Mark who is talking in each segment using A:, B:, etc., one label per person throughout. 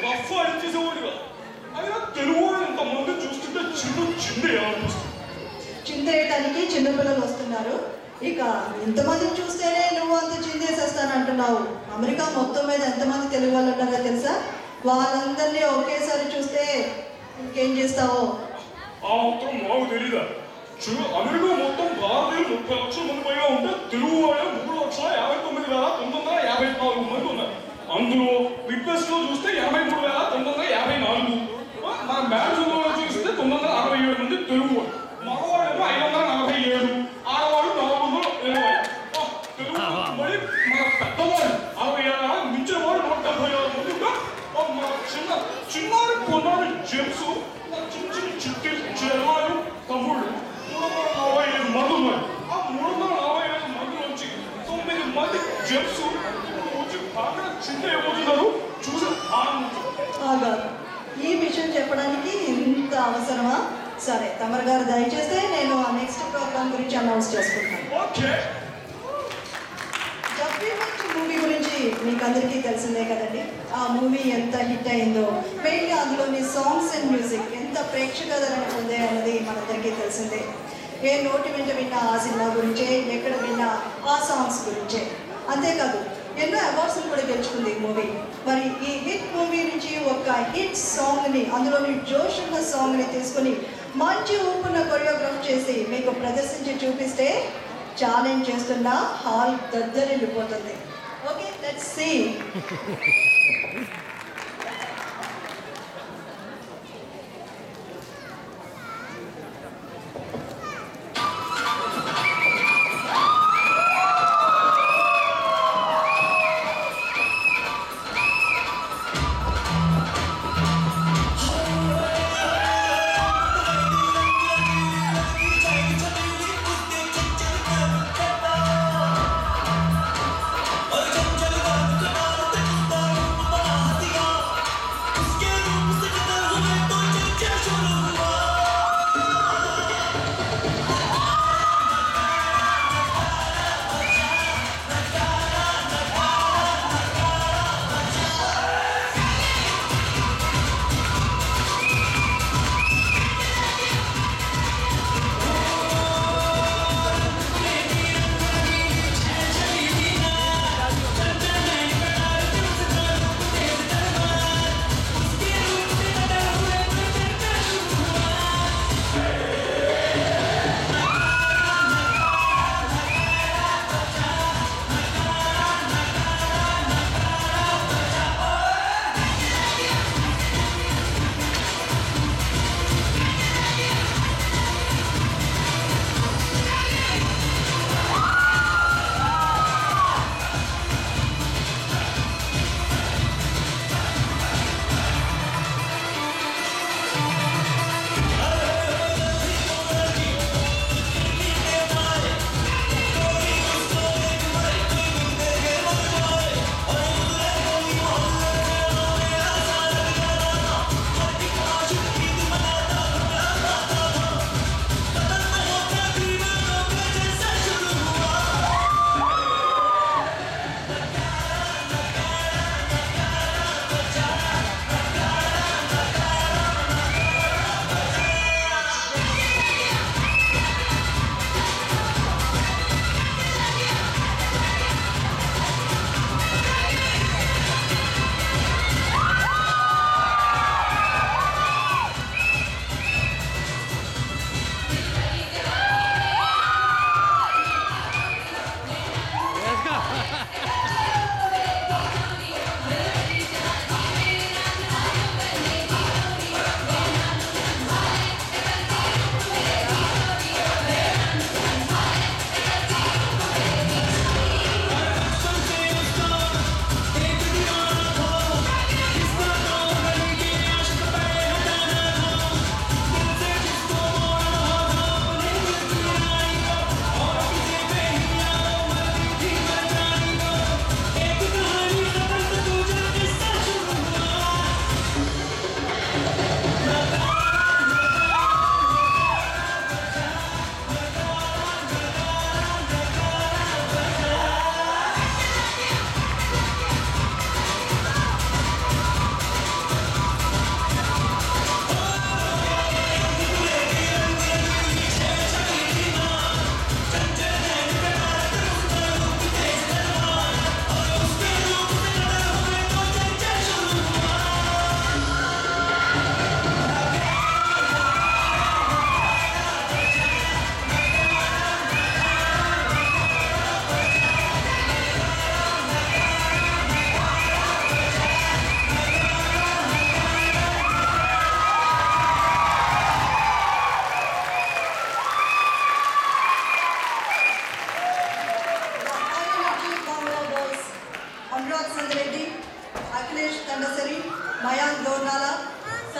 A: Rough అడిచేసేవాడుగా అయినా తెలుగు వాళ్ళు ఇంతమంది చూస్తుంటే చిందేయాలి అనిపిస్తుంది.
B: చిందేయడానికి చిన్నపిల్లలు వస్తున్నారు. ఇక ఇంతమందిని చూస్తేనే నువ్వు అంత చిందేసేస్తానంటున్నావు. అమెరికా మొత్తం మీద ఎంతమంది తెలుగు వాళ్ళు ఉన్నారో తెలుసా? వాళ్ళందరినీ ఒకేసారి చూస్తే ఇంకేం చేస్తావో
A: ఆ మాత్రం మాకు తెలీదా? అమెరికా మొత్తం భారతీయులు 30 లక్షల మంది పైగా ఉంటే తెలుగు వాళ్ళు 3,59,954 మంది ఉన్నారు. అందులో రిక్వెస్ట్ లో చూస్తే 83,954, మన మ్యారేజ్ చూస్తే 967 మంది తెలుగు వాళ్ళు. మగవాళ్ళేమో 547, ఆడవాళ్ళు 420. తెలుగు మరి మన పెద్దవాళ్ళు 67, మించిన వాడు 176 మంది ఉంటే మన చిన్నారి కొన్నాడు జెమ్స్, చిన్న చిన్న చిట్టి చెల్లాలు తమ్ముళ్ళు 345 మంది ఉన్నారు. ఆ 345 మంది నుంచి 9 మంది జెమ్స్ వచ్చి బాగా చిన్న అయిపోతున్నారు. చూసి
B: ఈ విషయం చెప్పడానికి ఇంత అవసరమా? సరే తమరు గారు దయచేస్తే నేను ఆ నెక్స్ట్ ప్రోగ్రామ్ గురించి అనౌన్స్ చేసుకుంటాను. మూవీ గురించి మీకు అందరికీ తెలిసిందే కదండి. ఆ మూవీ ఎంత హిట్ అయిందో, మెయిన్గా అందులోని సాంగ్స్ అండ్ మ్యూజిక్ ఎంత ప్రేక్షకాదరణ పొందాయి అన్నది మనందరికీ తెలిసిందే. ఏ నోటి వెంట విన్నా ఆ సినిమా గురించే, ఎక్కడ విన్నా ఆ సాంగ్స్ గురించే. అంతేకాదు ఎన్నో అవార్డ్స్ని కూడా గెలుచుకుంది ఈ మూవీ. మరి ఈ హిట్ మూవీ నుంచి ఒక హిట్ సాంగ్ని, అందులోని జోష్ ఉన్న సాంగ్ని తీసుకుని మంచి ఊపున్న కొరియోగ్రాఫ్ చేసి మీకు ప్రదర్శించి చూపిస్తే ఛాలెంజ్ చేస్తున్న హాల్ దద్దరిల్లిపోతుంది. Okay, let's see.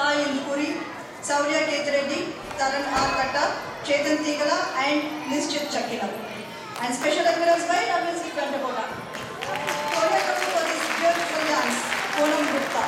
B: Sai Indukuri, Shaurya Ketireddy, Taran R Katta, Chetan Teegala and Nishchit Chakkila. And special appearance by WC Kantakota. Choreographer for this beautiful dance, Poonam Gupta.